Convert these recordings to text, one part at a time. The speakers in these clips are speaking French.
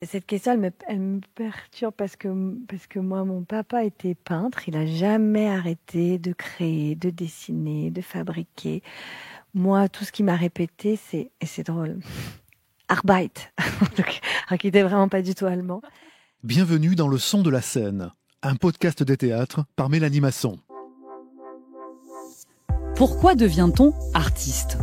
Cette question, elle me perturbe parce que moi, mon papa était peintre. Il a jamais arrêté de créer, de dessiner, de fabriquer. Moi, tout ce qu'il m'a répété, et c'est drôle, Arbeit. Donc, alors qu'il était vraiment pas du tout allemand. Bienvenue dans Le Son de la Scène, un podcast des théâtres par Mélanie Masson. Pourquoi devient-on artiste ?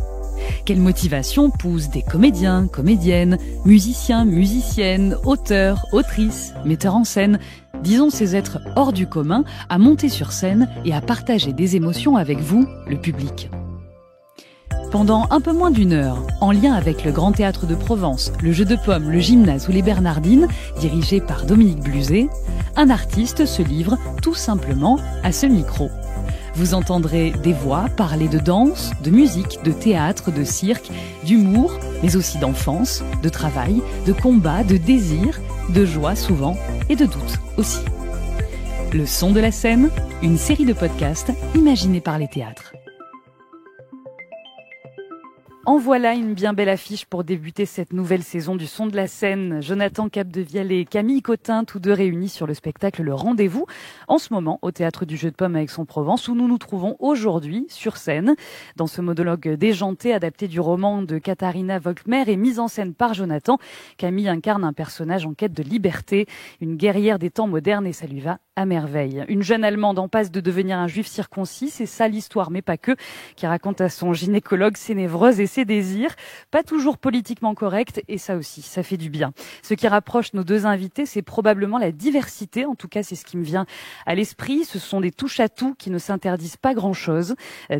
Quelle motivation pousse des comédiens, comédiennes, musiciens, musiciennes, auteurs, autrices, metteurs en scène, disons ces êtres hors du commun, à monter sur scène et à partager des émotions avec vous, le public ? Pendant un peu moins d'une heure, en lien avec le Grand Théâtre de Provence, le Jeu de Paume, le Gymnase ou les Bernardines, dirigé par Dominique Bluzet, un artiste se livre tout simplement à ce micro. Vous entendrez des voix parler de danse, de musique, de théâtre, de cirque, d'humour, mais aussi d'enfance, de travail, de combat, de désir, de joie souvent et de doute aussi. Le son de la scène, une série de podcasts imaginés par les théâtres. En voilà une bien belle affiche pour débuter cette nouvelle saison du Son de la Scène. Jonathan Capdevielle et Camille Cotin, tous deux réunis sur le spectacle Le Rendez-vous, en ce moment au Théâtre du Jeu de Paume à Aix-en-Provence, où nous nous trouvons aujourd'hui sur scène. Dans ce monologue déjanté, adapté du roman de Katharina Volkmer et mis en scène par Jonathan, Camille incarne un personnage en quête de liberté, une guerrière des temps modernes, et ça lui va à merveille. Une jeune Allemande en passe de devenir un juif circoncis, c'est ça l'histoire, mais pas que, qui raconte à son gynécologue ses névroses et ses désirs, pas toujours politiquement corrects, et ça aussi, ça fait du bien. Ce qui rapproche nos deux invités, c'est probablement la diversité, en tout cas c'est ce qui me vient à l'esprit. Ce sont des touche-à-tout qui ne s'interdisent pas grand-chose.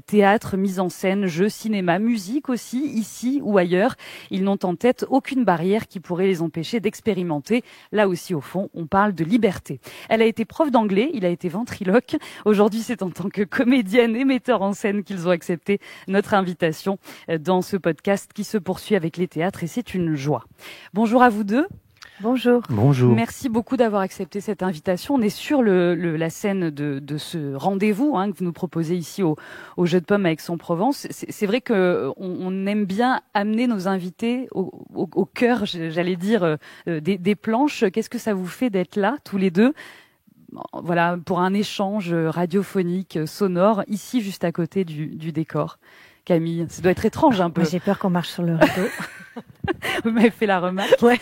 Théâtre, mise en scène, jeux, cinéma, musique aussi, ici ou ailleurs. Ils n'ont en tête aucune barrière qui pourrait les empêcher d'expérimenter. Là aussi, au fond, on parle de liberté. Elle a été prof d'anglais, il a été ventriloque. Aujourd'hui, c'est en tant que comédienne et metteur en scène qu'ils ont accepté notre invitation dans ce podcast qui se poursuit avec les théâtres, et c'est une joie. Bonjour à vous deux. Bonjour. Bonjour. Merci beaucoup d'avoir accepté cette invitation. On est sur la scène de ce rendez-vous que vous nous proposez ici au Jeu de Paume à Aix-en-Provence. C'est vrai qu'on aime bien amener nos invités au cœur, j'allais dire, des planches. Qu'est-ce que ça vous fait d'être là, tous les deux ? Voilà, pour un échange radiophonique, sonore, ici juste à côté du décor. Camille, ça doit être étrange un peu. Moi, j'ai peur qu'on marche sur le rideau. Vous m'avez fait la remarque. Ouais.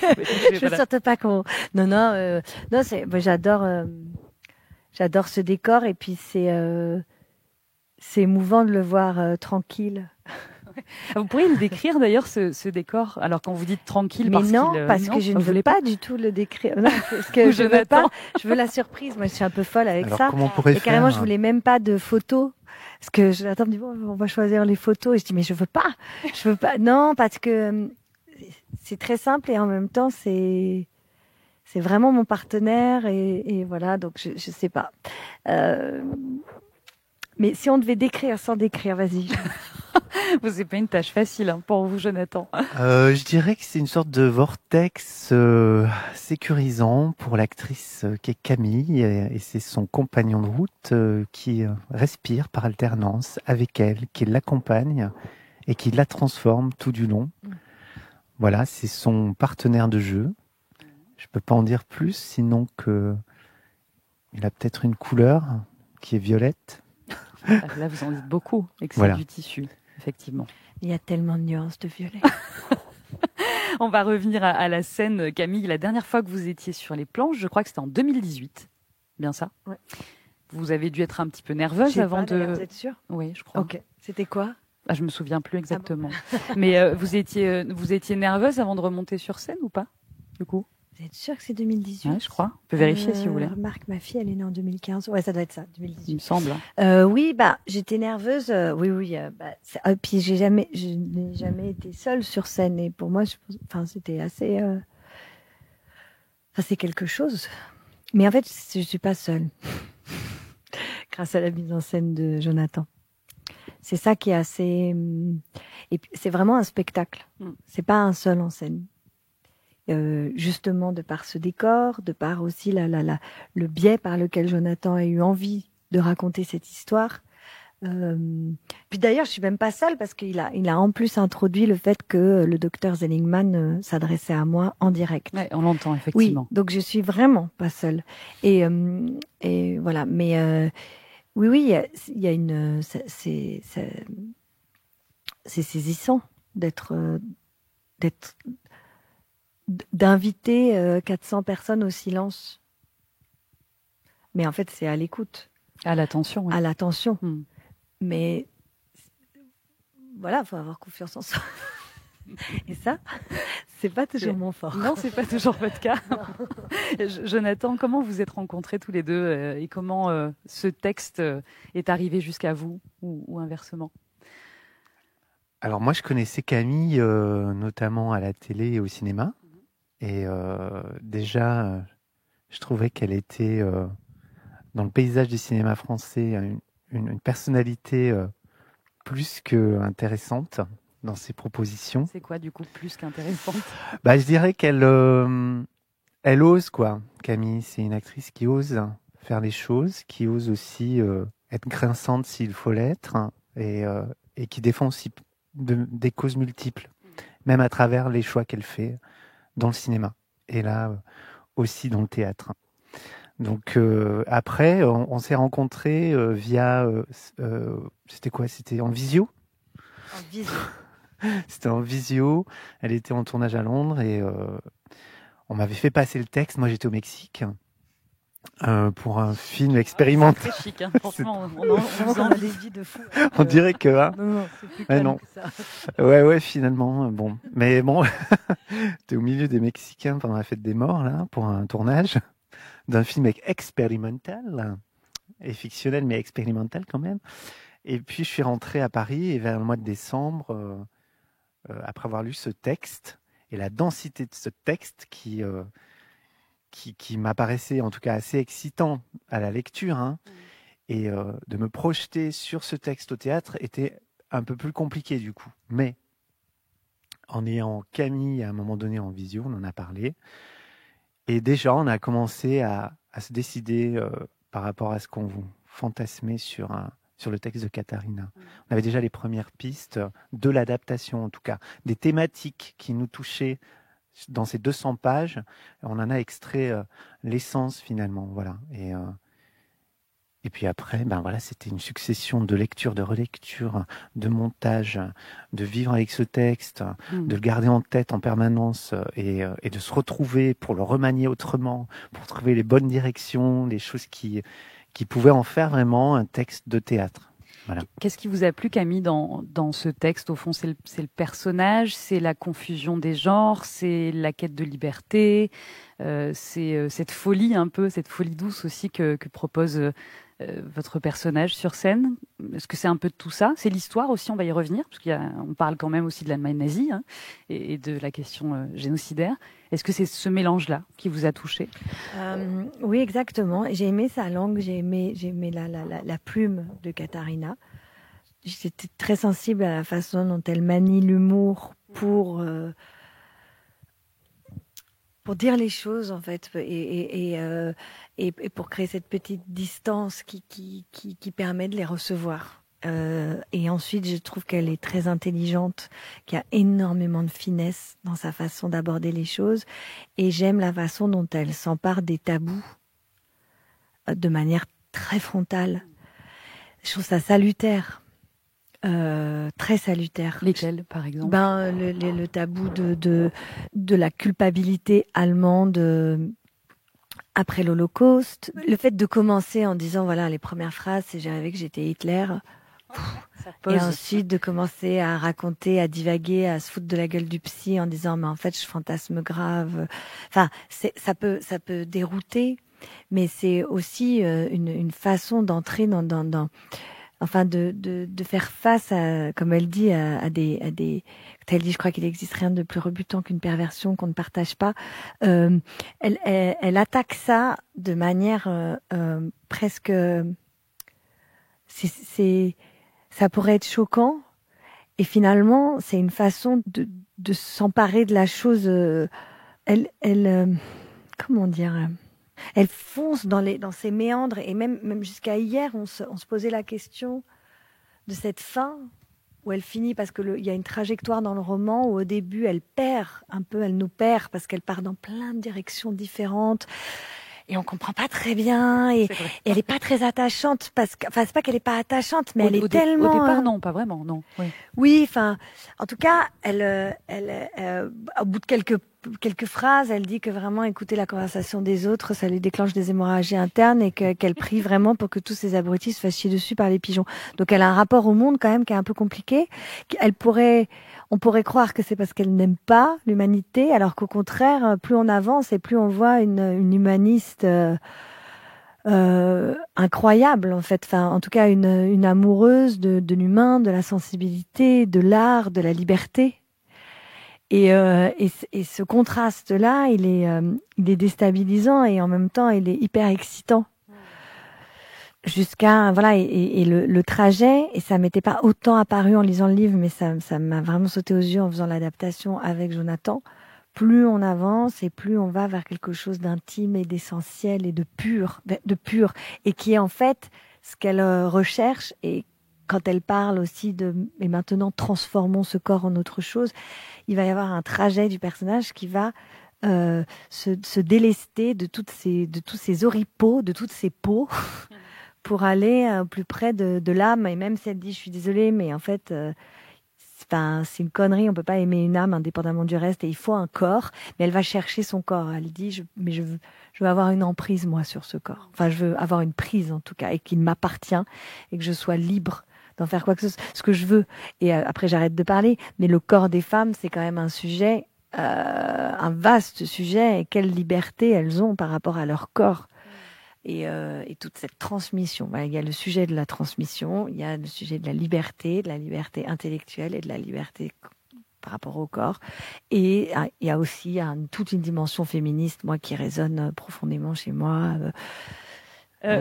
Je ne sorte pas qu'on. Non, moi, j'adore ce décor, et puis c'est émouvant de le voir tranquille. Vous pourriez le décrire d'ailleurs, ce décor, alors quand vous dites tranquille, mais parce que je ne veux pas du tout le décrire. Non, parce que je veux pas. Je veux la surprise. Moi, je suis un peu folle avec ça. Comment on pourrait et carrément, je voulais même pas de photos. Parce que Jonathan me dit, bon, on va choisir les photos. Et je dis, mais je veux pas. Non, parce que c'est très simple, et en même temps, c'est vraiment mon partenaire, et voilà. Donc, je sais pas. Mais si on devait décrire sans décrire, vas-y. C'est pas une tâche facile pour vous, Jonathan. Je dirais que c'est une sorte de vortex sécurisant pour l'actrice qu'est Camille, et c'est son compagnon de route qui respire par alternance avec elle, qui l'accompagne et qui la transforme tout du long. Voilà, c'est son partenaire de jeu. Je peux pas en dire plus, sinon que il a peut-être une couleur qui est violette. Là, vous en dites beaucoup, et que c'est du tissu, effectivement. Il y a tellement de nuances de violet. On va revenir à la scène, Camille. La dernière fois que vous étiez sur les planches, je crois que c'était en 2018. Bien ça ? Ouais. Vous avez dû être un petit peu nerveuse avant de... Vous êtes sûre ? Oui, je crois. Ok. C'était quoi ? Je me souviens plus exactement. Mais vous étiez nerveuse avant de remonter sur scène ou pas, du coup ? Vous êtes sûre que c'est 2018 ? Ouais, je crois. On peut vérifier si vous voulez. Remarque, ma fille, elle est née en 2015. Ouais, ça doit être ça, 2018. Il me semble. Oui, j'étais nerveuse. Oui. Puis je n'ai jamais été seule sur scène. Et pour moi, c'était assez... c'est quelque chose. Mais en fait, je suis pas seule. Grâce à la mise en scène de Jonathan. C'est ça qui est assez... Et puis, c'est vraiment un spectacle. C'est pas un seul en scène. Justement, de par ce décor, de par aussi le biais par lequel Jonathan a eu envie de raconter cette histoire, Puis d'ailleurs, je suis même pas seule parce qu'il a en plus introduit le fait que le docteur Seligman s'adressait à moi en direct. Ouais, on l'entend Oui, effectivement. donc je suis vraiment pas seule. Et voilà. Mais oui, il y a une. C'est saisissant d'inviter 400 personnes au silence. Mais en fait, c'est à l'écoute, À l'attention. Oui. à l'attention. Mm. Mais voilà, il faut avoir confiance en soi. Et ça, c'est pas toujours mon fort. Non, c'est pas toujours votre cas. Jonathan, comment vous êtes rencontrés tous les deux et comment ce texte est arrivé jusqu'à vous ou inversement? Alors moi, je connaissais Camille notamment à la télé et au cinéma. Et déjà, je trouvais qu'elle était dans le paysage du cinéma français une personnalité plus que intéressante dans ses propositions. C'est quoi du coup plus qu'intéressante? Je dirais qu'elle elle ose quoi. Camille, c'est une actrice qui ose faire les choses, qui ose aussi être grinçante s'il faut l'être, et qui défend aussi des causes multiples, même à travers les choix qu'elle fait dans le cinéma et là aussi dans le théâtre. Donc après, on s'est rencontrés via, c'était quoi? C'était en visio. En visio. C'était en visio. Elle était en tournage à Londres et on m'avait fait passer le texte. Moi, j'étais au Mexique pour un film expérimental. C'est très chic, hein. Franchement, on a des vies de fou. On dirait que Non, c'est plus Ouais, calme non. que ça. ouais, finalement, bon. Mais bon, t'es au milieu des Mexicains pendant la fête des morts là pour un tournage d'un film expérimental et fictionnel, mais expérimental quand même. Et puis je suis rentré à Paris et vers le mois de décembre, après avoir lu ce texte et la densité de ce texte qui m'apparaissait en tout cas assez excitant à la lecture, hein, et de me projeter sur ce texte au théâtre était un peu plus compliqué du coup. Mais en ayant Camille à un moment donné en visio, on en a parlé, et déjà on a commencé à se décider par rapport à ce qu'on fantasmait sur le texte de Katharina. On avait déjà les premières pistes de l'adaptation, en tout cas, des thématiques qui nous touchaient dans ces 200 pages. On en a extrait l'essence finalement, voilà. Et puis après, voilà, c'était une succession de lectures, de relectures, de montages, de vivre avec ce texte, de le garder en tête en permanence et de se retrouver pour le remanier autrement, pour trouver les bonnes directions, les choses qui pouvaient en faire vraiment un texte de théâtre. Voilà. Qu'est-ce qui vous a plu, Camille, dans ce texte? Au fond, c'est le personnage, c'est la confusion des genres, c'est la quête de liberté, c'est cette folie un peu, cette folie douce aussi que propose votre personnage sur scène. Est-ce que c'est un peu de tout ça? C'est l'histoire aussi, on va y revenir, parce qu'on parle quand même aussi de l'Allemagne nazie, hein, et de la question génocidaire. Est-ce que c'est ce mélange-là qui vous a touché? Oui, exactement. J'ai aimé sa langue, j'ai aimé la plume de Katharina. J'étais très sensible à la façon dont elle manie l'humour pour dire les choses, en fait, et pour créer cette petite distance qui permet de les recevoir. Et ensuite, je trouve qu'elle est très intelligente, qu'il y a énormément de finesse dans sa façon d'aborder les choses. Et j'aime la façon dont elle s'empare des tabous de manière très frontale. Je trouve ça salutaire. Très salutaire. Lesquels, par exemple? Le tabou de la culpabilité allemande après l'Holocauste. Le fait de commencer en disant, voilà, les premières phrases, c'est « j'avais que j'étais Hitler ». Et ensuite de commencer à raconter, à divaguer, à se foutre de la gueule du psy en disant mais en fait je fantasme grave. Enfin, ça peut dérouter, mais c'est aussi une façon d'entrer dans enfin de faire face à, comme elle dit, à des elle dit, je crois qu'il n'existe rien de plus rebutant qu'une perversion qu'on ne partage pas. Elle attaque ça de manière presque ça pourrait être choquant, et finalement, c'est une façon de s'emparer de la chose. Comment dire? Elle fonce dans ses méandres, et même jusqu'à hier, on se posait la question de cette fin où elle finit, parce que il y a une trajectoire dans le roman où au début elle perd un peu, elle nous perd parce qu'elle part dans plein de directions différentes et on comprend pas très bien et elle est pas très attachante parce que, enfin c'est pas qu'elle est pas attachante, mais elle est tellement. Au départ, non, pas vraiment, non. Oui. Oui, enfin, en tout cas, au bout de quelques phrases, elle dit que vraiment écouter la conversation des autres, ça lui déclenche des hémorragies internes et qu'elle prie vraiment pour que tous ces abrutis se fassent chier dessus par les pigeons. Donc elle a un rapport au monde quand même qui est un peu compliqué. On pourrait croire que c'est parce qu'elle n'aime pas l'humanité, alors qu'au contraire, plus on avance et plus on voit une humaniste incroyable en fait. Enfin, en tout cas, une amoureuse de l'humain, de la sensibilité, de l'art, de la liberté. Et ce contraste-là, il est déstabilisant et en même temps, il est hyper excitant. Jusqu'à voilà et le trajet, et ça m'était pas autant apparu en lisant le livre, mais ça m'a vraiment sauté aux yeux en faisant l'adaptation avec Jonathan. Plus on avance et plus on va vers quelque chose d'intime et d'essentiel et de pur, et qui est en fait ce qu'elle recherche. Et quand elle parle aussi et maintenant transformons ce corps en autre chose, il va y avoir un trajet du personnage qui va se délester de tous ces oripeaux, de toutes ces peaux, pour aller au plus près de l'âme. Et même si elle dit, je suis désolée, mais en fait, c'est une connerie, on peut pas aimer une âme indépendamment du reste, et il faut un corps. Mais elle va chercher son corps. Elle dit, je veux avoir une emprise, moi, sur ce corps. Enfin, je veux avoir une prise, en tout cas, et qu'il m'appartient, et que je sois libre d'en faire quoi que ce que je veux. Et après, j'arrête de parler. Mais le corps des femmes, c'est quand même un sujet, un vaste sujet, et quelle liberté elles ont par rapport à leur corps. Et toute cette transmission. Voilà, il y a le sujet de la transmission, il y a le sujet de la liberté intellectuelle et de la liberté par rapport au corps. Et il y a aussi toute une dimension féministe, moi, qui résonne profondément chez moi.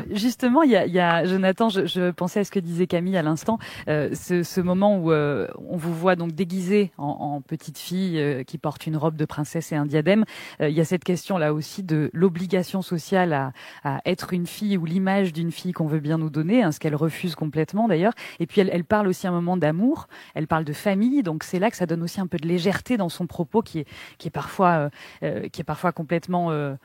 Justement, il y a Jonathan, je pensais à ce que disait Camille à l'instant, ce moment où on vous voit donc déguisée en petite fille qui porte une robe de princesse et un diadème. Il y a cette question là aussi de l'obligation sociale à être une fille, ou l'image d'une fille qu'on veut bien nous donner, hein, ce qu'elle refuse complètement d'ailleurs. Et puis elle parle aussi un moment d'amour, elle parle de famille, donc c'est là que ça donne aussi un peu de légèreté dans son propos qui est parfois complètement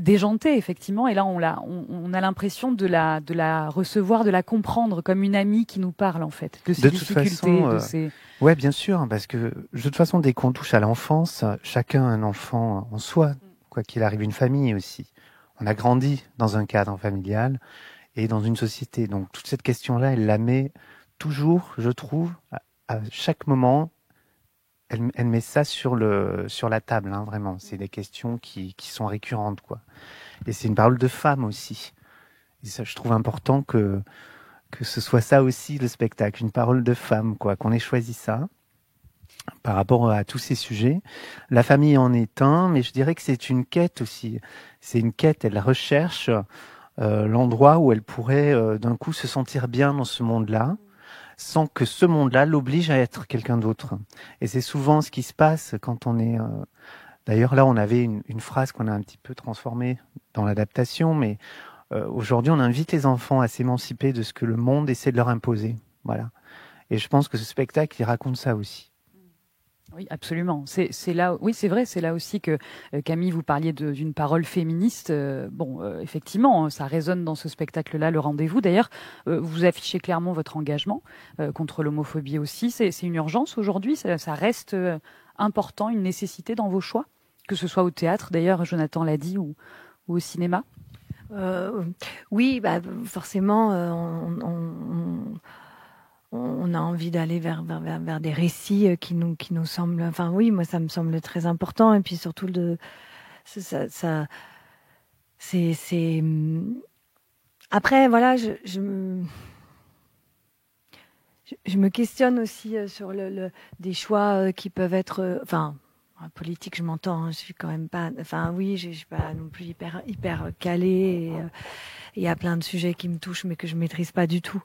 déjantée, effectivement. Et là, on a l'impression de la recevoir, de la comprendre comme une amie qui nous parle, en fait, de ses difficultés. Ouais, bien sûr, parce que de toute façon, dès qu'on touche à l'enfance, chacun a un enfant en soi, quoi qu'il arrive, une famille aussi. On a grandi dans un cadre familial et dans une société. Donc, toute cette question-là, elle la met toujours, je trouve, à chaque moment. Elle met ça sur la table, hein, vraiment. C'est des questions qui sont récurrentes, quoi. Et c'est une parole de femme aussi. Et ça, je trouve important que ce soit ça aussi, le spectacle. Une parole de femme, quoi. Qu'on ait choisi ça par rapport à tous ces sujets. La famille en est un, mais je dirais que c'est une quête aussi. C'est une quête. Elle recherche l'endroit où elle pourrait d'un coup se sentir bien dans ce monde-là, sans que ce monde-là l'oblige à être quelqu'un d'autre. Et c'est souvent ce qui se passe quand on est... D'ailleurs, là, on avait une phrase qu'on a un petit peu transformée dans l'adaptation, mais aujourd'hui, on invite les enfants à s'émanciper de ce que le monde essaie de leur imposer. Voilà. Et je pense que ce spectacle, il raconte ça aussi. Oui, absolument. C'est là, oui, c'est vrai, c'est là aussi que Camille, vous parliez d'une parole féministe. Effectivement, ça résonne dans ce spectacle-là, le rendez-vous. D'ailleurs, vous affichez clairement votre engagement contre l'homophobie aussi. C'est une urgence aujourd'hui. Ça reste important, une nécessité dans vos choix, que ce soit au théâtre. D'ailleurs, Jonathan l'a dit, ou au cinéma. Oui, forcément, on a envie d'aller vers des récits qui nous semblent. Enfin oui, moi ça me semble très important, et puis surtout c'est après voilà, je me questionne aussi sur des choix qui peuvent être politique, je m'entends, hein, je suis quand même pas, enfin oui, je suis pas non plus hyper calée, et il y a plein de sujets qui me touchent mais que je maîtrise pas du tout.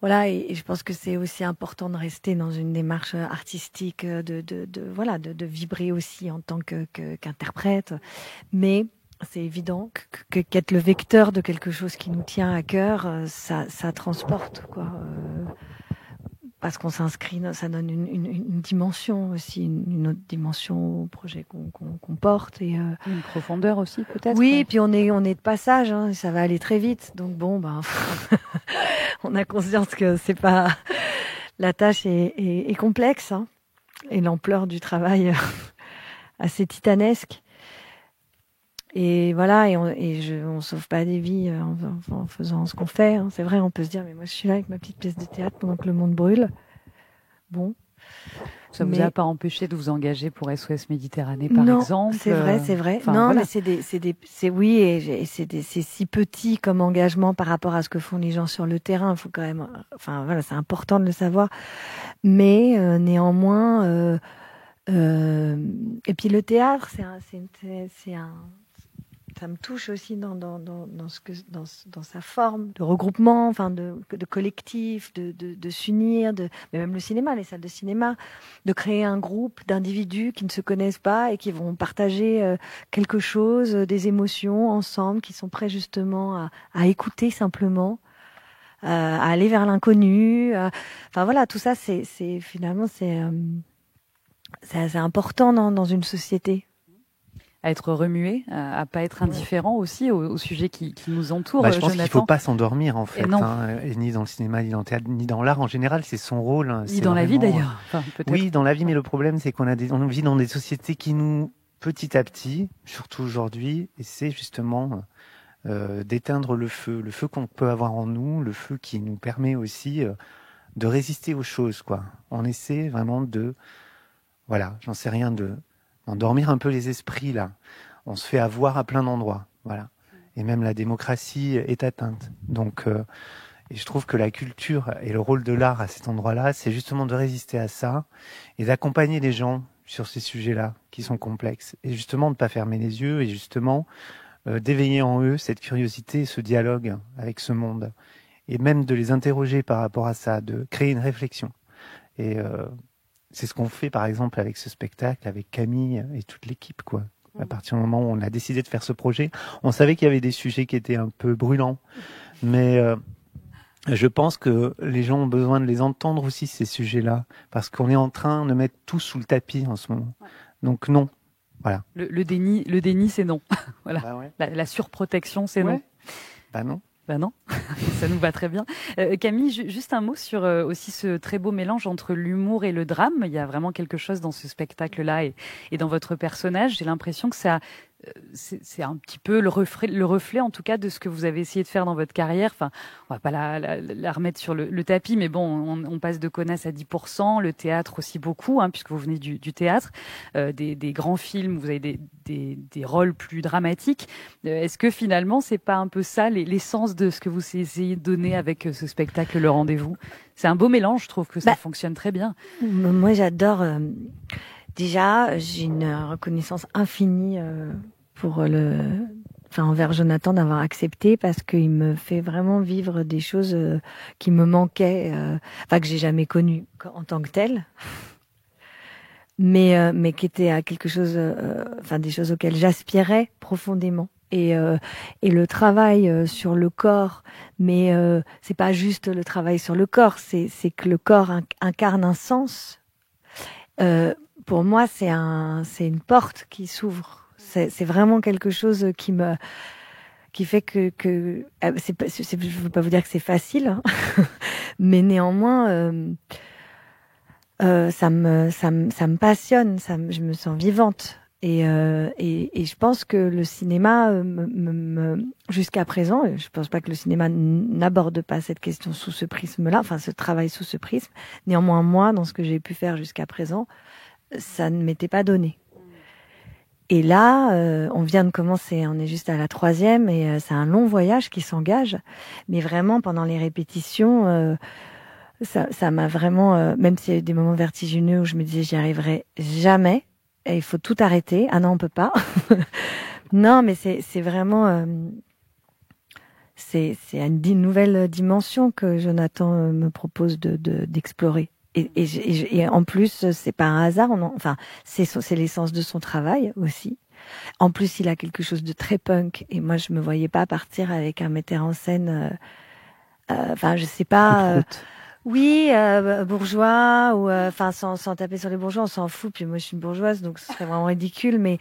Voilà, et je pense que c'est aussi important de rester dans une démarche artistique, de vibrer aussi en tant qu'interprète. Mais c'est évident qu'être le vecteur de quelque chose qui nous tient à cœur, ça transporte, quoi. Parce qu'on s'inscrit, ça donne une dimension aussi, une autre dimension au projet qu'on porte. Et, une profondeur aussi, peut-être. Oui, puis on est de passage, hein, ça va aller très vite. Donc bon, on a conscience que c'est pas... La tâche est complexe, hein, et l'ampleur du travail assez titanesque. Et voilà, on sauve pas des vies en faisant ce qu'on fait. Hein. C'est vrai, on peut se dire, mais moi je suis là avec ma petite pièce de théâtre pendant que le monde brûle. Bon. Ça vous a pas empêché de vous engager pour SOS Méditerranée, par exemple? C'est vrai. Enfin, non, voilà. mais c'est si petit comme engagement par rapport à ce que font les gens sur le terrain. Il faut quand même, enfin voilà, c'est important de le savoir. Mais néanmoins, et puis le théâtre, ça me touche aussi dans sa forme de regroupement, enfin de collectif, de s'unir, mais même le cinéma, les salles de cinéma, de créer un groupe d'individus qui ne se connaissent pas et qui vont partager quelque chose, des émotions ensemble, qui sont prêts justement à écouter simplement, à aller vers l'inconnu. Enfin voilà, tout ça, c'est important dans une société. À être remué, à pas être indifférent aussi aux sujets qui nous entourent. Je pense qu'il faut pas s'endormir en fait, et ni dans le cinéma, ni dans le théâtre, ni dans l'art en général. C'est son rôle. Ni dans la vie d'ailleurs. Enfin, oui, dans la vie, mais le problème c'est on vit dans des sociétés qui nous, petit à petit, surtout aujourd'hui, essaient justement d'éteindre le feu qu'on peut avoir en nous, le feu qui nous permet aussi de résister aux choses, quoi. On essaie vraiment j'en sais rien, d'endormir un peu les esprits, là. On se fait avoir à plein d'endroits, voilà. Et même la démocratie est atteinte. Donc, et je trouve que la culture et le rôle de l'art à cet endroit-là, c'est justement de résister à ça et d'accompagner les gens sur ces sujets-là qui sont complexes. Et justement de pas fermer les yeux et justement d'éveiller en eux cette curiosité, ce dialogue avec ce monde. Et même de les interroger par rapport à ça, de créer une réflexion. Et c'est ce qu'on fait, par exemple, avec ce spectacle, avec Camille et toute l'équipe, quoi. À partir du moment où on a décidé de faire ce projet, on savait qu'il y avait des sujets qui étaient un peu brûlants. Mais je pense que les gens ont besoin de les entendre aussi, ces sujets-là. Parce qu'on est en train de mettre tout sous le tapis en ce moment. Donc non. Voilà. Le déni, c'est non. Voilà. Bah ouais. La surprotection, c'est non. Bah non. Bah non, ça nous va très bien. Camille, juste un mot sur aussi ce très beau mélange entre l'humour et le drame. Il y a vraiment quelque chose dans ce spectacle-là et dans votre personnage. J'ai l'impression que c'est un petit peu le reflet en tout cas de ce que vous avez essayé de faire dans votre carrière. Enfin, on va pas la remettre sur le tapis, mais bon, on passe de Connasse à 10%, le théâtre aussi beaucoup, hein, puisque vous venez du théâtre, des grands films, vous avez des rôles plus dramatiques. Est-ce que finalement, c'est pas un peu ça l'essence de ce que vous essayez de donner avec ce spectacle Le Rendez-vous? C'est un beau mélange, je trouve que ça fonctionne très bien. Moi, j'adore... Déjà, j'ai une reconnaissance infinie envers Jonathan d'avoir accepté parce qu'il me fait vraiment vivre des choses qui me manquaient, que j'ai jamais connues en tant que telles, mais qui étaient quelque chose, des choses auxquelles j'aspirais profondément. Et le travail sur le corps, mais c'est pas juste le travail sur le corps, c'est que le corps incarne un sens. Pour moi, c'est une porte qui s'ouvre. C'est vraiment quelque chose qui fait que je veux pas vous dire que c'est facile, hein, mais néanmoins, ça me passionne, je me sens vivante. Et je pense que le cinéma, jusqu'à présent, je pense pas que le cinéma n'aborde pas cette question sous ce prisme-là, ce travail sous ce prisme. Néanmoins, moi, dans ce que j'ai pu faire jusqu'à présent, ça ne m'était pas donné. Et là, on vient de commencer, on est juste à la 3e et c'est un long voyage qui s'engage. Mais vraiment, pendant les répétitions, ça m'a vraiment, même s'il y a eu des moments vertigineux où je me disais j'y arriverai jamais, et il faut tout arrêter. Ah non, on peut pas. Non, mais c'est vraiment, c'est une nouvelle dimension que Jonathan me propose d'explorer. Et en plus, c'est pas un hasard. C'est l'essence de son travail aussi. En plus, il a quelque chose de très punk. Et moi, je me voyais pas partir avec un metteur en scène, enfin, je sais pas, oui, bourgeois, ou, enfin, sans taper sur les bourgeois, on s'en fout. Puis moi, je suis une bourgeoise, donc ce serait vraiment ridicule. Mais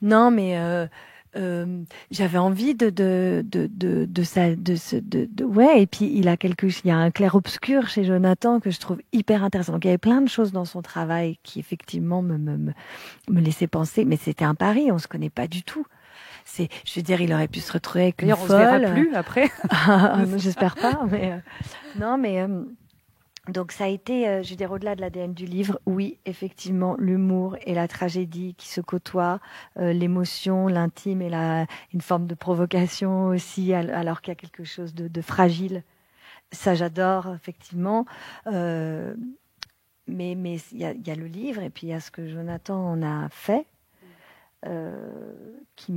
non, mais j'avais envie ouais. Et puis il y a un clair-obscur chez Jonathan que je trouve hyper intéressant. Donc il y avait plein de choses dans son travail qui effectivement me laissaient penser, mais c'était un pari, on se connaît pas du tout. Je veux dire, il aurait pu se retrouver avec une folle. D'ailleurs, on se verra plus après. J'espère pas, mais non, mais donc ça a été, je veux dire, au-delà de l'ADN du livre, oui, effectivement, l'humour et la tragédie qui se côtoient, l'émotion, l'intime et une forme de provocation aussi, alors qu'il y a quelque chose de fragile. Ça, j'adore, effectivement. Mais il y a le livre et puis il y a ce que Jonathan en a fait, qui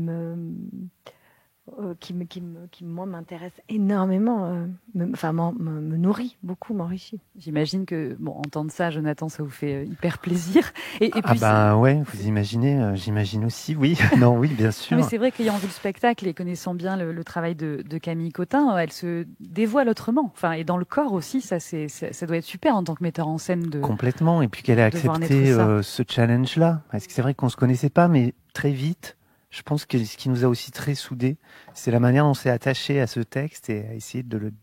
moi m'intéresse énormément, me nourrit beaucoup, m'enrichit. J'imagine que entendre ça, Jonathan, ça vous fait hyper plaisir. Et puis ouais, vous imaginez, j'imagine aussi, oui, non, oui, bien sûr. Mais c'est vrai qu'ayant vu le spectacle et connaissant bien le travail de Camille Cotin, elle se dévoile autrement. Enfin, et dans le corps aussi, ça doit être super en tant que metteur en scène de complètement. Et puis qu'elle a accepté ce challenge-là, parce que c'est vrai qu'on se connaissait pas, mais très vite. Je pense que ce qui nous a aussi très soudés, c'est la manière dont on s'est attaché à ce texte et à essayer de le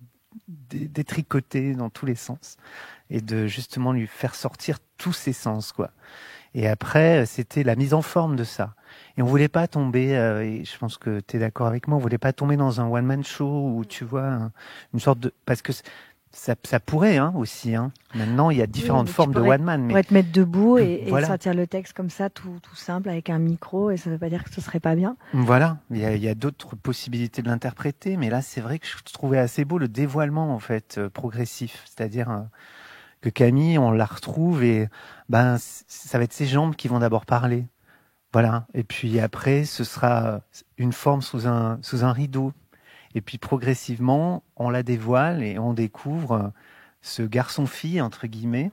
détricoter dans tous les sens et de justement lui faire sortir tous ses sens, quoi. Et après, c'était la mise en forme de ça. Et on voulait pas tomber, et je pense que tu es d'accord avec moi, on voulait pas tomber dans un one-man show où tu vois une sorte de... Parce que ça pourrait aussi. Maintenant, il y a différentes formes de one man. On pourrait te mettre debout et sortir le texte comme ça, tout simple, avec un micro, et ça ne veut pas dire que ce serait pas bien. Voilà, il y a d'autres possibilités de l'interpréter, mais là, c'est vrai que je trouvais assez beau le dévoilement en fait progressif, c'est-à-dire que Camille, on la retrouve et ça va être ses jambes qui vont d'abord parler. Voilà, et puis après, ce sera une forme sous un rideau. Et puis progressivement, on la dévoile et on découvre ce garçon-fille, entre guillemets,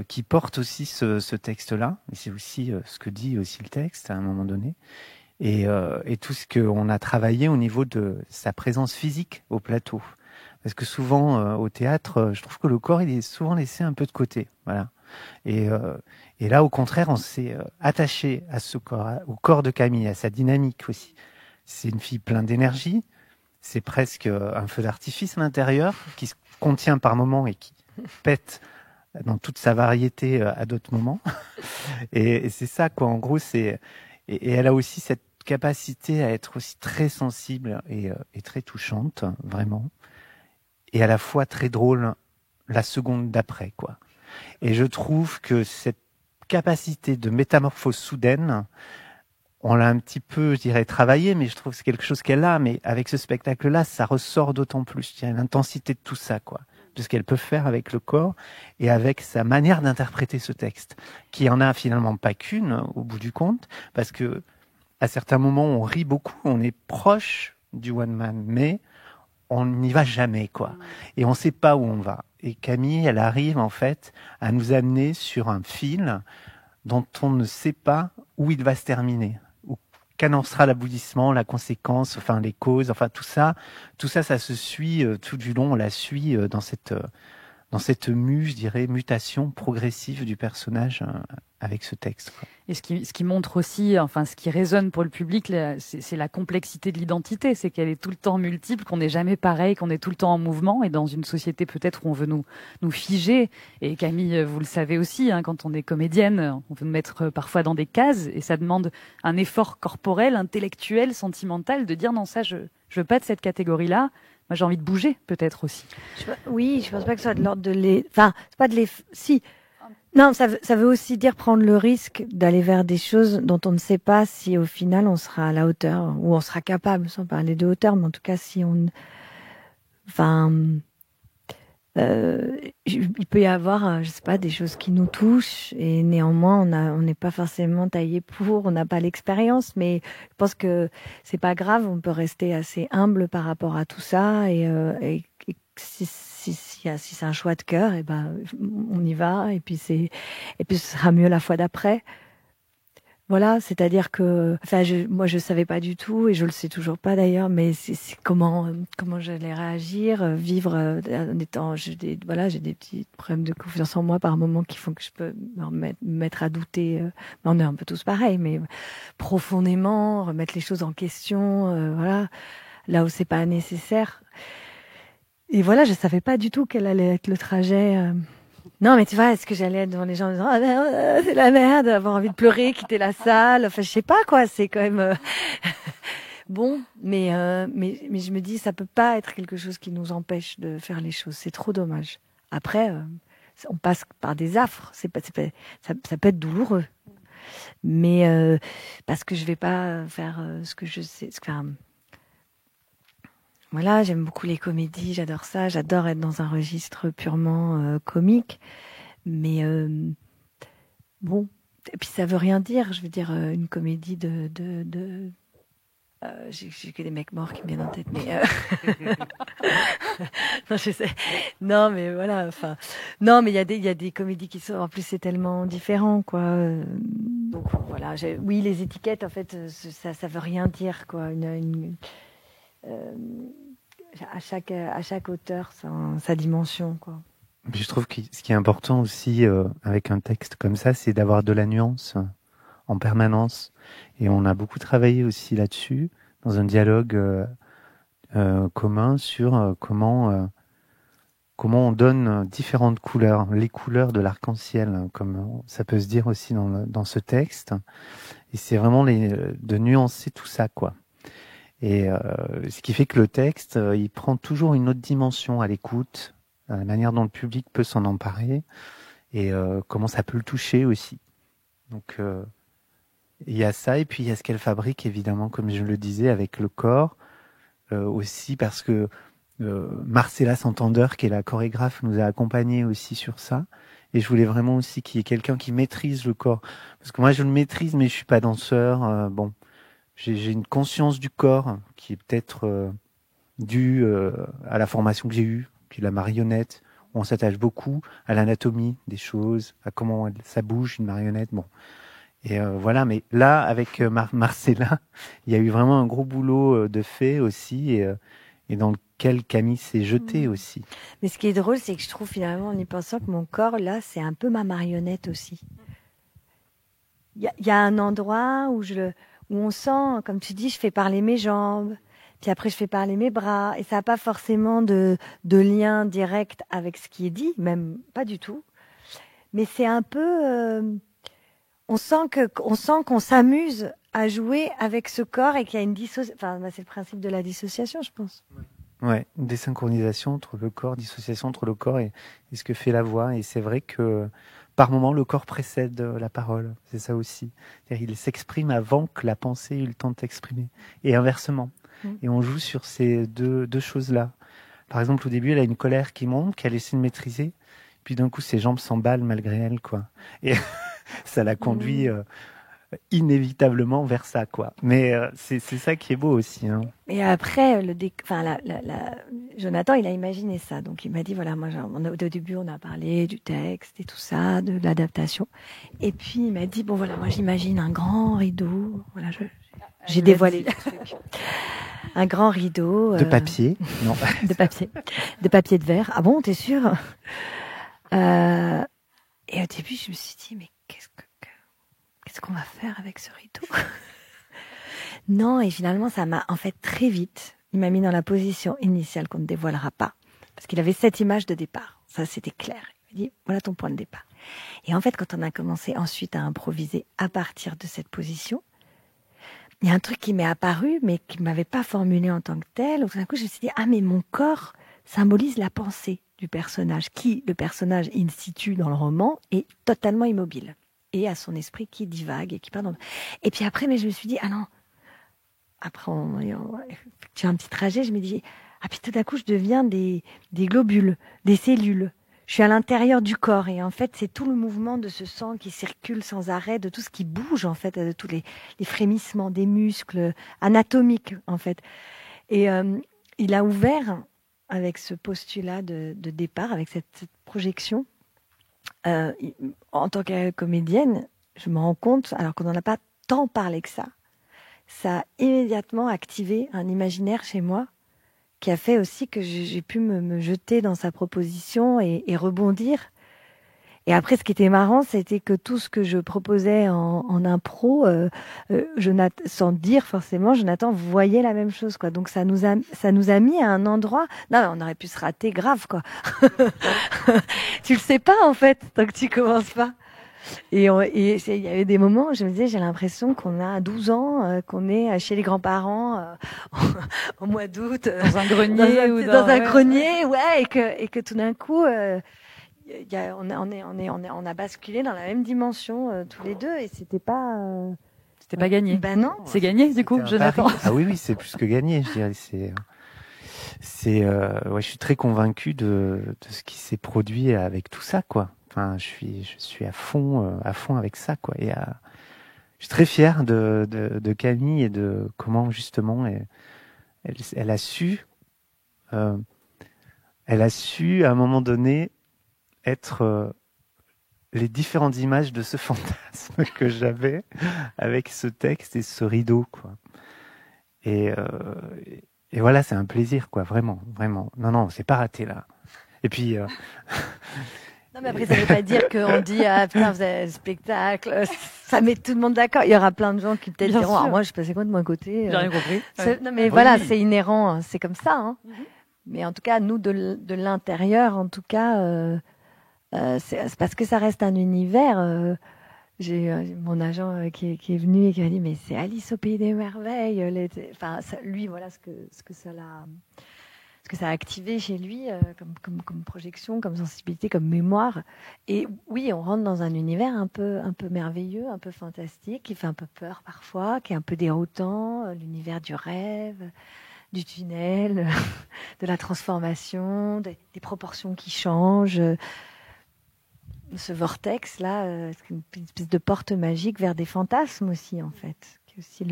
qui porte aussi ce texte-là. Et c'est aussi ce que dit aussi le texte à un moment donné. Et tout ce qu'on a travaillé au niveau de sa présence physique au plateau. Parce que souvent, au théâtre, je trouve que le corps, il est souvent laissé un peu de côté. Voilà. Et là, au contraire, on s'est attaché à ce corps, au corps de Camille, à sa dynamique aussi. C'est une fille pleine d'énergie. C'est presque un feu d'artifice à l'intérieur qui se contient par moments et qui pète dans toute sa variété à d'autres moments. Et c'est ça, quoi. En gros, et elle a aussi cette capacité à être aussi très sensible et très touchante, vraiment. Et à la fois très drôle la seconde d'après, quoi. Et je trouve que cette capacité de métamorphose soudaine, on l'a un petit peu, je dirais, travaillé, mais je trouve que c'est quelque chose qu'elle a. Mais avec ce spectacle-là, ça ressort d'autant plus. Je dirais, l'intensité de tout ça, quoi. De ce qu'elle peut faire avec le corps et avec sa manière d'interpréter ce texte. Qui en a finalement pas qu'une, au bout du compte. Parce que, à certains moments, on rit beaucoup, on est proche du one man, mais on n'y va jamais, quoi. Et on sait pas où on va. Et Camille, elle arrive, en fait, à nous amener sur un fil dont on ne sait pas où il va se terminer. Qu'annoncera l'aboutissement, la conséquence, enfin les causes, enfin tout ça, ça se suit tout du long, on la suit dans cette je dirais, mutation progressive du personnage avec ce texte, quoi. Et ce qui montre aussi, enfin, ce qui résonne pour le public, c'est la complexité de l'identité. C'est qu'elle est tout le temps multiple, qu'on n'est jamais pareil, qu'on est tout le temps en mouvement. Et dans une société peut-être où on veut nous figer. Et Camille, vous le savez aussi, quand on est comédienne, on veut nous mettre parfois dans des cases. Et ça demande un effort corporel, intellectuel, sentimental, de dire non, ça, je veux pas de cette catégorie-là. Moi, j'ai envie de bouger, peut-être aussi. Oui, je pense pas que ce soit de l'ordre de les... Enfin, c'est pas de les... Si. Non, ça veut aussi dire prendre le risque d'aller vers des choses dont on ne sait pas si au final on sera à la hauteur ou on sera capable, sans parler de hauteur, mais en tout cas si on... Enfin... il peut y avoir, je sais pas, des choses qui nous touchent et néanmoins on n'est pas forcément taillé pour, on n'a pas l'expérience, mais je pense que c'est pas grave, on peut rester assez humble par rapport à tout ça et si c'est un choix de cœur, on y va et puis ce sera mieux la fois d'après. Voilà, c'est-à-dire que, enfin, moi, je savais pas du tout, et je le sais toujours pas d'ailleurs, mais c'est comment j'allais réagir, vivre en étant, j'ai des petits problèmes de confiance en moi par moments qui font que je peux me mettre à douter. On est un peu tous pareils, mais profondément, remettre les choses en question, voilà, là où c'est pas nécessaire. Et voilà, je savais pas du tout quel allait être le trajet. Non, mais tu vois, est-ce que j'allais être devant les gens en disant, c'est la merde, avoir envie de pleurer, quitter la salle. Enfin, je sais pas, quoi. C'est quand même, bon. Mais je me dis, ça peut pas être quelque chose qui nous empêche de faire les choses. C'est trop dommage. Après, on passe par des affres. Ça peut être douloureux. Mais, parce que je vais pas faire ce que je sais, enfin, voilà, j'aime beaucoup les comédies, j'adore ça, j'adore être dans un registre purement comique, mais bon, et puis ça veut rien dire, je veux dire une comédie j'ai que des mecs morts qui me viennent en tête, mais non, je sais, non, mais voilà, enfin, non, mais il y a des comédies qui sont, en plus c'est tellement différent, quoi. Donc voilà, oui, les étiquettes, en fait, ça veut rien dire, quoi. Euh, à chaque auteur sa dimension, quoi. Mais je trouve que ce qui est important aussi avec un texte comme ça, c'est d'avoir de la nuance en permanence. Et on a beaucoup travaillé aussi là-dessus, dans un dialogue commun sur comment on donne différentes couleurs, les couleurs de l'arc-en-ciel, comme ça peut se dire aussi dans ce texte. Et c'est vraiment de nuancer tout ça, quoi. Et ce qui fait que le texte, il prend toujours une autre dimension à l'écoute, la manière dont le public peut s'en emparer et comment ça peut le toucher aussi. Donc il y a ça, et puis il y a ce qu'elle fabrique, évidemment, comme je le disais, avec le corps, aussi parce que Marcella Santander, qui est la chorégraphe, nous a accompagnés aussi sur ça. Et je voulais vraiment aussi qu'il y ait quelqu'un qui maîtrise le corps. Parce que moi, je le maîtrise, mais je suis pas danseur. Bon, j'ai une conscience du corps qui est peut-être due à la formation que j'ai eue, puis la marionnette, où on s'attache beaucoup à l'anatomie des choses, à comment ça bouge une marionnette. Bon. Et voilà, mais là, avec Marcella, il y a eu vraiment un gros boulot de fait aussi, et dans lequel Camille s'est jetée aussi. Mais ce qui est drôle, c'est que je trouve finalement, en y pensant, que mon corps, là, c'est un peu ma marionnette aussi. Il y a un endroit où on sent, comme tu dis, je fais parler mes jambes, puis après je fais parler mes bras, et ça n'a pas forcément de lien direct avec ce qui est dit, même pas du tout. Mais c'est un peu, on sent qu'on s'amuse à jouer avec ce corps et qu'il y a une dissociation. Enfin, c'est le principe de la dissociation, je pense. Ouais, une désynchronisation entre le corps, dissociation entre le corps et ce que fait la voix. Et c'est vrai que par moment, le corps précède la parole. C'est ça aussi. C'est-à-dire, il s'exprime avant que la pensée ait eu le temps de s'exprimer. Et inversement. Et on joue sur ces deux choses-là. Par exemple, au début, elle a une colère qui monte, qu'elle essaie de maîtriser. Puis d'un coup, ses jambes s'emballent malgré elle, quoi. Et ça la conduit inévitablement vers ça, quoi. Mais c'est ça qui est beau aussi, hein. Et après, Jonathan, il a imaginé ça. Donc, il m'a dit, voilà, moi, au début, on a parlé du texte et tout ça, de l'adaptation. Et puis, il m'a dit, bon, voilà, moi, j'imagine un grand rideau. Voilà, j'ai dévoilé le truc. Un grand rideau. De papier? Non. De papier. De papier de verre. Ah bon, t'es sûr? Et au début, je me suis dit, mais qu'est-ce qu'on va faire avec ce rideau? Non, et finalement, ça m'a, en fait, très vite, il m'a mis dans la position initiale qu'on ne dévoilera pas. Parce qu'il avait cette image de départ. Ça, c'était clair. Il m'a dit, voilà ton point de départ. Et en fait, quand on a commencé ensuite à improviser à partir de cette position, il y a un truc qui m'est apparu, mais qui ne m'avait pas formulé en tant que tel. Tout d'un coup, je me suis dit, ah, mais mon corps symbolise la pensée du personnage, qui, le personnage in situ dans le roman, est totalement immobile. Et à son esprit qui divague et qui part dans... Et puis après, mais je me suis dit, ah non, après, tu as un petit trajet, je me dis, ah puis tout d'un coup, je deviens des globules, des cellules. Je suis à l'intérieur du corps et en fait, c'est tout le mouvement de ce sang qui circule sans arrêt, de tout ce qui bouge en fait, de tous les frémissements des muscles anatomiques en fait. Et il a ouvert avec ce postulat de départ, avec cette projection. En tant que comédienne, je me rends compte, alors qu'on n'en a pas tant parlé que ça a immédiatement activé un imaginaire chez moi qui a fait aussi que j'ai pu me jeter dans sa proposition et rebondir. Et après, ce qui était marrant, c'était que tout ce que je proposais en impro, sans dire forcément, Jonathan voyait la même chose, quoi. Donc ça nous a mis à un endroit. Non, on aurait pu se rater grave, quoi. Tu le sais pas en fait, tant que tu commences pas. Et il y avait des moments où je me disais, j'ai l'impression qu'on a 12 ans, qu'on est chez les grands-parents au mois d'août, dans un grenier dans un grenier, ouais, et que tout d'un coup. On a basculé dans la même dimension tous les deux et c'était pas gagné. Ben non. C'est gagné du coup, Jonathan. Ah oui, c'est plus que gagné, je dirais. Ouais, je suis très convaincu de ce qui s'est produit avec tout ça, quoi. Enfin, je suis à fond avec ça, quoi. Et je suis très fier de Camille et de comment justement elle a su à un moment donné être les différentes images de ce fantasme que j'avais avec ce texte et ce rideau, quoi. Et voilà, c'est un plaisir, quoi, vraiment. Non, c'est pas raté, là. Et puis... Non, mais après, ça veut pas dire qu'on dit, ah, putain, vous avez le spectacle, ça met tout le monde d'accord. Il y aura plein de gens qui peut-être diront, ah, moi, je passais quoi de mon côté? J'ai rien compris. Non, mais voilà, c'est inhérent, c'est comme ça, hein. Mais en tout cas, nous, de l'intérieur, en tout cas, c'est parce que ça reste un univers. J'ai mon agent qui est venu et qui m'a dit mais c'est Alice au pays des merveilles. Enfin, lui, voilà ce que ça a activé chez lui comme projection, comme sensibilité, comme mémoire. Et oui, on rentre dans un univers un peu merveilleux, un peu fantastique, qui fait un peu peur parfois, qui est un peu déroutant, l'univers du rêve, du tunnel, de la transformation, des proportions qui changent. Ce vortex-là, une espèce de porte magique vers des fantasmes aussi, en fait. Qui aussi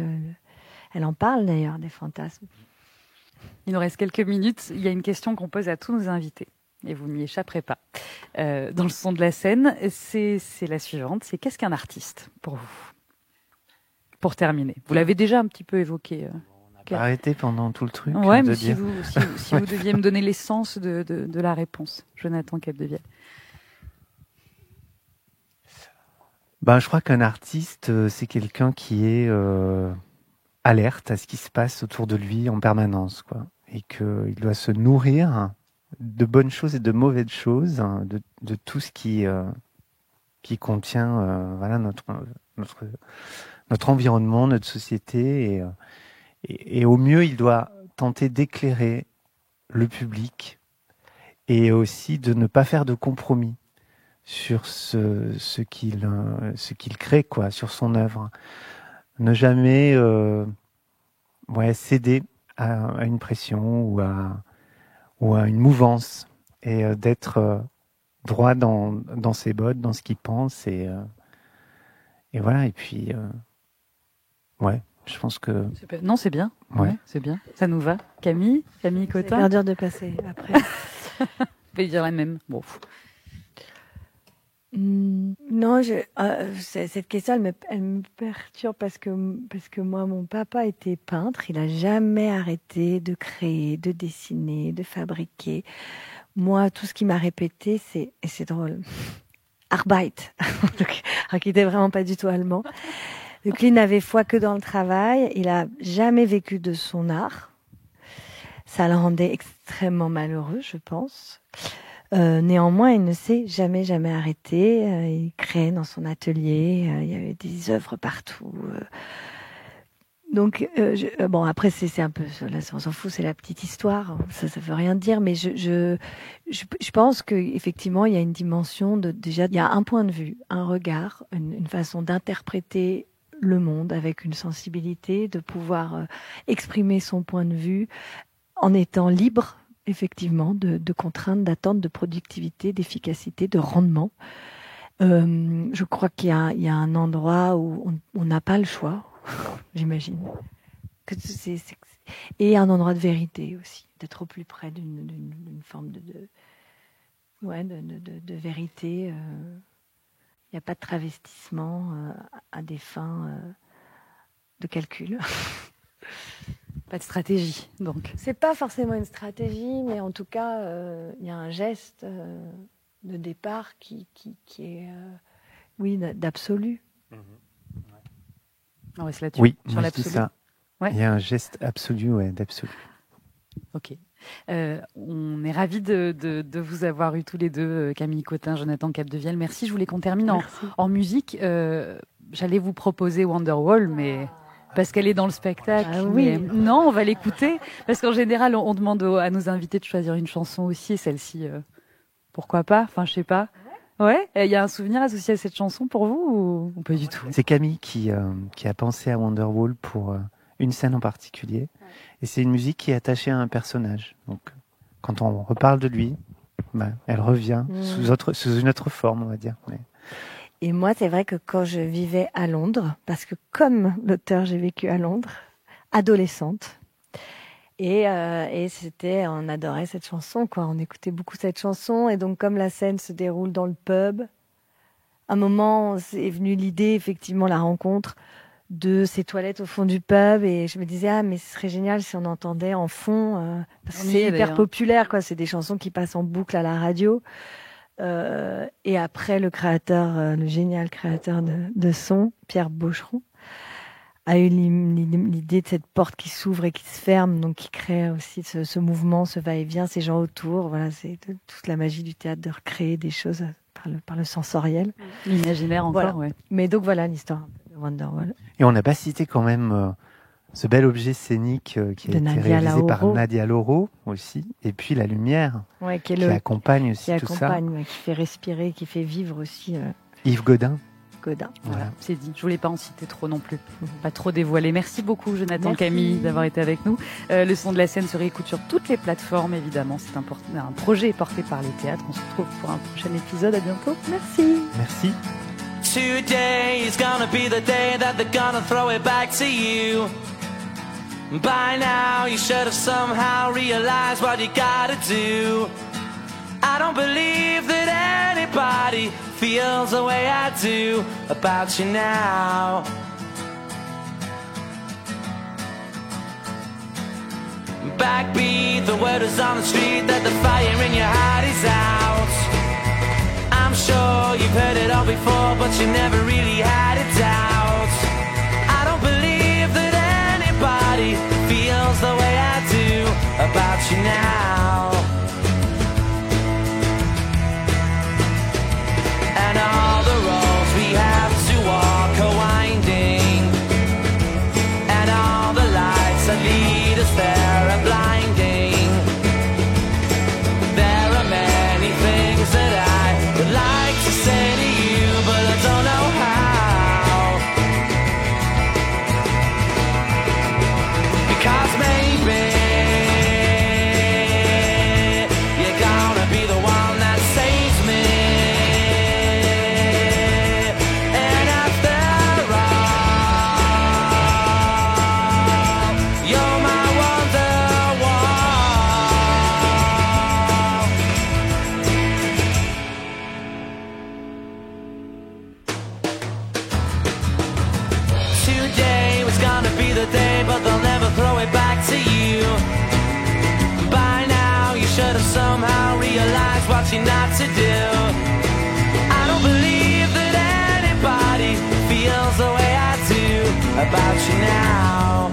Elle en parle d'ailleurs, des fantasmes. Il nous reste quelques minutes. Il y a une question qu'on pose à tous nos invités. Et vous n'y échapperez pas. Dans le son de la scène, c'est la suivante. C'est qu'est-ce qu'un artiste pour vous? Pour terminer. Vous l'avez déjà un petit peu évoqué. On n'a pas arrêté pendant tout le truc. Ouais, mais si vous deviez me donner l'essence de la réponse. Jonathan Capdevielle. Je crois qu'un artiste, c'est quelqu'un qui est alerte à ce qui se passe autour de lui en permanence, quoi. Et qu'il doit se nourrir de bonnes choses et de mauvaises choses, hein, de tout ce qui contient voilà, notre environnement, notre société. Et au mieux, il doit tenter d'éclairer le public et aussi de ne pas faire de compromis sur ce qu'il crée, quoi, sur son œuvre. Ne jamais céder à une pression ou à une mouvance et d'être droit dans ses bottes, dans ce qu'il pense et voilà. Et puis je pense que non, c'est bien. Ouais, c'est bien. Ça nous va. Camille Cotin. C'est dur de passer après. Je vais dire la même. Bon. Non, cette question, elle me perturbe parce que moi, mon papa était peintre. Il a jamais arrêté de créer, de dessiner, de fabriquer. Moi, tout ce qu'il m'a répété, et c'est drôle, Arbeit, qui était vraiment pas du tout allemand. Donc, il n'avait foi que dans le travail. Il a jamais vécu de son art. Ça le rendait extrêmement malheureux, je pense. Néanmoins, il ne s'est jamais arrêté. Il créait dans son atelier. Il y avait des œuvres partout. Donc, après, c'est un peu, là, on s'en fout, c'est la petite histoire. Ça veut rien dire, mais je pense que effectivement, il y a une dimension déjà, il y a un point de vue, un regard, une façon d'interpréter le monde avec une sensibilité, de pouvoir exprimer son point de vue en étant libre. Effectivement, de contraintes, d'attentes, de productivité, d'efficacité, de rendement. Je crois qu'il y a un endroit où on n'a pas le choix, j'imagine. Et un endroit de vérité aussi, d'être au plus près d'une forme de vérité. Il n'y a pas de travestissement à des fins de calcul. Pas de stratégie, donc. C'est pas forcément une stratégie, mais en tout cas, il y a un geste de départ qui est, oui, d'absolu. On reste là-dessus. Oui, sur moi je l'absolu. dis ça. Ouais. Il y a un geste absolu, d'absolu. Ok. On est ravis de vous avoir eu tous les deux, Camille Cotin, Jonathan Capdevielle. Merci. Je voulais qu'on termine en musique. J'allais vous proposer Wonderwall, mais parce qu'elle est dans le spectacle. Ah oui. Mais non, on va l'écouter. Parce qu'en général, on demande à nos invités de choisir une chanson aussi. Et celle-ci, pourquoi pas? Enfin, je sais pas. Ouais. Il y a un souvenir associé à cette chanson pour vous ou pas du tout? C'est Camille qui a pensé à Wonderwall pour une scène en particulier. Et c'est une musique qui est attachée à un personnage. Donc, quand on reparle de lui, elle revient sous une autre forme, on va dire. Mais... Et moi, c'est vrai que quand je vivais à Londres, parce que comme l'auteur, j'ai vécu à Londres, adolescente, et c'était, on adorait cette chanson, quoi. On écoutait beaucoup cette chanson, et donc comme la scène se déroule dans le pub, à un moment, est venue l'idée, effectivement, la rencontre de ces toilettes au fond du pub, et je me disais mais ce serait génial si on entendait en fond, parce que c'est hyper populaire, quoi. C'est des chansons qui passent en boucle à la radio. Et après, le génial créateur de son, Pierre Bocheron, a eu l'idée de cette porte qui s'ouvre et qui se ferme, donc qui crée aussi ce mouvement, ce va-et-vient, ces gens autour. Voilà, c'est toute la magie du théâtre de recréer des choses par le sensoriel. L'imaginaire encore, voilà. Ouais. Mais donc voilà l'histoire de Wonderwall. Et on n'a pas cité quand même ce bel objet scénique qui a été réalisé par Nadia Lauro aussi, et puis la lumière qui accompagne aussi tout ça. Qui fait respirer, qui fait vivre aussi. Yves Godin. Voilà, c'est dit. Je voulais pas en citer trop non plus. Pas trop dévoiler. Merci beaucoup, Jonathan, Camille, d'avoir été avec nous. Le son de la scène se réécoute sur toutes les plateformes, évidemment. C'est un projet porté par les théâtres. On se retrouve pour un prochain épisode. À bientôt. Merci. Merci. Today is gonna be the day that they're gonna throw it back to you. By now you should have somehow realized what you gotta do. I don't believe that anybody feels the way I do about you now. Backbeat, the word is on the street that the fire in your heart is out. I'm sure you've heard it all before, but you never really had a doubt. I don't believe that anybody feels the way I do about you now. And all the roads we have to walk are winding, and all the lights that lead us there are blinding. There are many things that I would like to say to you, but I don't know how. Because maybe you're gonna be the one that saves me. And after all, you're my Wonderwall. Today was gonna be the day, but they'll never throw it back to you. By now you should have somehow realized what you're not to do. I don't believe that anybody feels the way I do about you now.